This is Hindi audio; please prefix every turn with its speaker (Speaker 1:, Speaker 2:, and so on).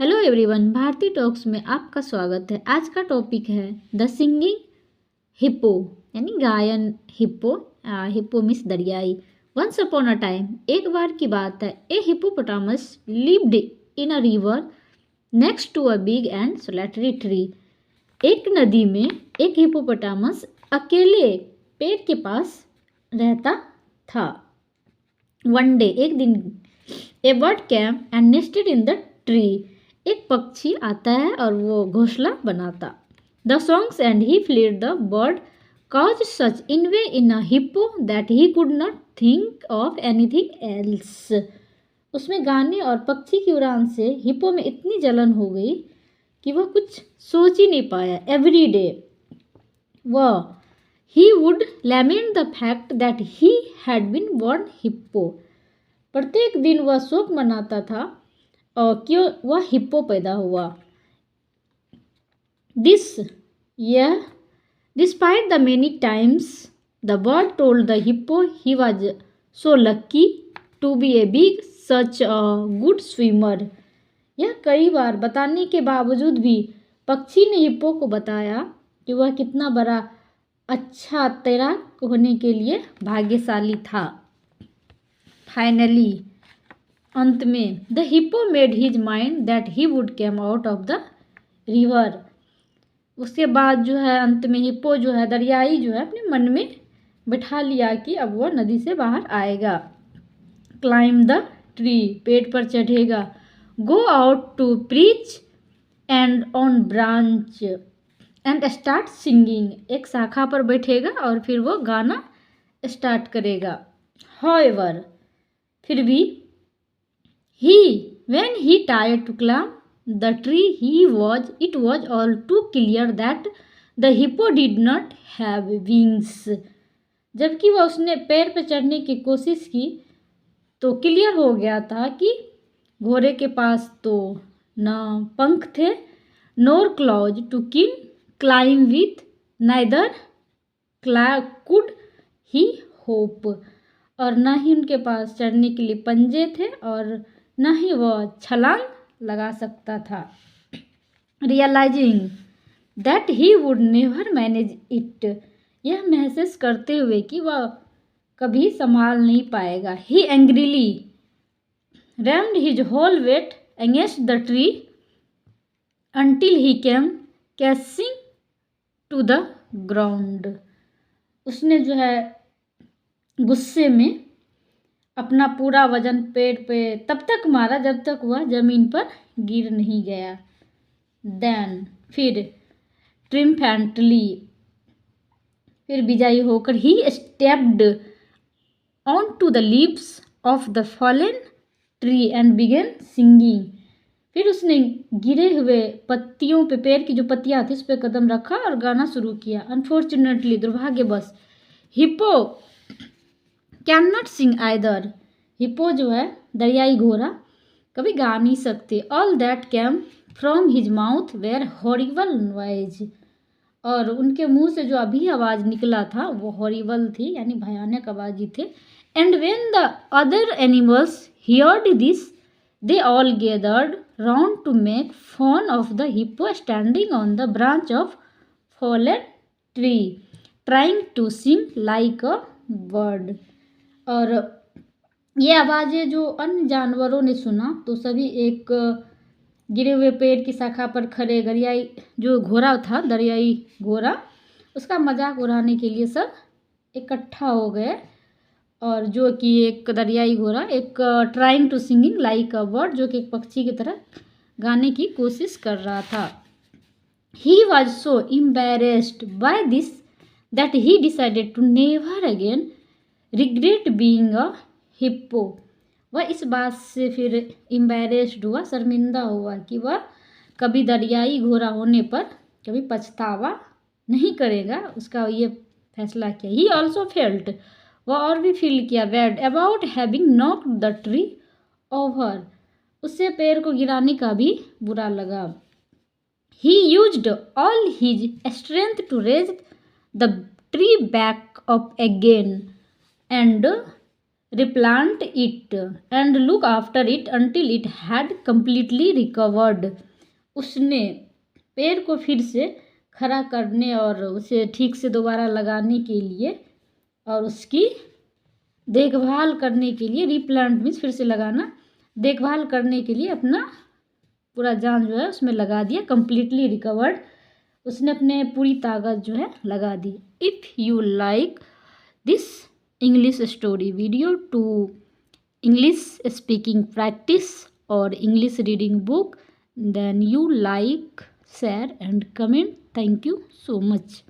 Speaker 1: हेलो एवरीवन, भारती टॉक्स में आपका स्वागत है। आज का टॉपिक है द सिंगिंग हिप्पो, यानी गायन हिप्पो। हिप्पो मीन्स दरियाई। वंस अपॉन अ टाइम, एक बार की बात है, a hippopotamus lived in a river next to a big and solitary tree. एक नदी में एक हिप्पोपोटामस अकेले पेड़ के पास रहता था। वन डे, एक दिन, a bird came and nested in the tree. एक पक्षी आता है और वो घोंसला बनाता। The songs and he fled the bird caused such envy in a hippo that he could not think of anything else। उसमें गाने और पक्षी की उड़ान से हिप्पो में इतनी जलन हो गई कि वह कुछ सोच ही नहीं पाया। एवरी डे वह he would lament the fact that he had been born hippo. प्रत्येक दिन वह शोक मनाता था और क्यों वह हिप्पो पैदा हुआ। यह despite the many times the bird told the hippo he was so lucky to be a big such a good swimmer. यह कई बार बताने के बावजूद भी पक्षी ने हिप्पो को बताया कि वह कितना बड़ा अच्छा तैराक होने के लिए भाग्यशाली था। फाइनली, अंत में, the hippo made his mind that he would came out of the river. उसके बाद जो है अंत में हिप्पो जो है दरियाई जो है अपने मन में बिठा लिया कि अब वह नदी से बाहर आएगा। क्लाइम द ट्री, पेड़ पर चढ़ेगा। Go out to preach and on branch and start singing, एक शाखा पर बैठेगा और फिर वो गाना स्टार्ट करेगा। हाउएवर, फिर भी, when he tried to climb the tree, it was all too clear that the hippo did not have wings। जबकि वह उसने पैर पर चढ़ने की कोशिश की तो क्लियर हो गया था कि घोड़े के पास तो न पंख थे, nor claws to climb with, neither could he hope, और न ही उनके पास चढ़ने के लिए पंजे थे और न ही वह छलांग लगा सकता था। Realising that he would never manage it, यह महसूस करते हुए कि वह कभी संभाल नहीं पाएगा, he angrily rammed his whole weight against the tree until he came crashing to the ground। उसने जो है गुस्से में अपना पूरा वजन पेड़ पे तब तक मारा जब तक वह जमीन पर गिर नहीं गया। देन, फिर ट्रिम्फेंटली, फिर विजयी होकर he stepped on to the leaves of the fallen tree and began singing. फिर उसने गिरे हुए पत्तियों पे, पेड़ की जो पत्तियां थी उस पर कदम रखा और गाना शुरू किया। अनफॉर्चुनेटली, दुर्भाग्यवश, hippo can not sing either, hippo जो है दरियाई घोड़ा कभी गा नहीं सकते। All that came from his mouth were horrible noise, और उनके मुंह से जो अभी आवाज़ निकला था वो हॉरिबल थी, यानी भयानक आवाज़ ही थे। And when the other animals heard this, they all gathered round to make fun of the hippo standing on the branch of fallen tree trying to sing like a bird। और ये आवाज़ें जो अन्य जानवरों ने सुना तो सभी एक गिरे हुए पेड़ की शाखा पर खड़े दरियाई जो घोड़ा था, दरियाई घोड़ा, उसका मजाक उड़ाने के लिए सब इकट्ठा हो गए। और जो कि एक दरियाई घोड़ा एक trying to singing like a bird, जो कि एक पक्षी की तरह गाने की कोशिश कर रहा था। He was so embarrassed by this that he decided to never again regret being a hippo. वह इस बात से फिर एम्बैरेस्ड हुआ, शर्मिंदा हुआ कि वह कभी दरियाई घोड़ा होने पर कभी पछतावा नहीं करेगा। उसका ये फैसला किया। ही ऑल्सो फेल्ट, वह और भी फील किया, bad about having knocked the tree over, उससे पेड़ को गिराने का भी बुरा लगा। He used all his strength to raise the tree back up again and replant it and look after it until it had completely recovered. उसने पेड़ को फिर से खड़ा करने और उसे ठीक से दोबारा लगाने के लिए और उसकी देखभाल करने के लिए, रीप्लांट मीन्स फिर से लगाना, देखभाल करने के लिए अपना पूरा जान जो है उसमें लगा दिया। कंप्लीटली रिकवर्ड, उसने अपने पूरी ताकत जो है लगा दी। If you like this English story video to English speaking practice और English reading book, then you like, share and comment. Thank you so much.